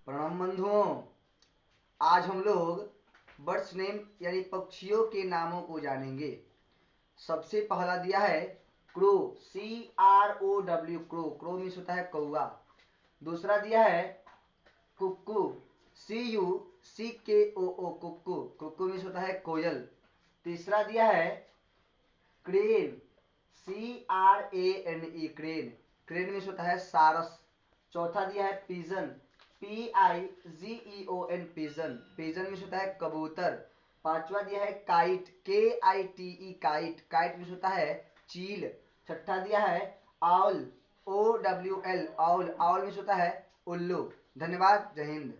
प्रणाम बंधुओं। आज हम लोग बर्ड्स नेम यानी पक्षियों के नामों को जानेंगे। सबसे पहला दिया है crow, CROW, crow. Crow means होता है कौआ। दूसरा दिया है कुक्कू, CUCKOO, कुक्कू। कुक्कू मीन्स होता है कोयल। तीसरा दिया है crane, CRANE, crane. Crane means होता है सारस। चौथा दिया है pigeon, PIGEON, pigeon. Pigeon means होता है कबूतर। पांचवा दिया है kite, KITE, kite. Kite means होता है चील। छठा दिया है owl, OWL, owl. Owl means होता है उल्लू। धन्यवाद। जय हिंद।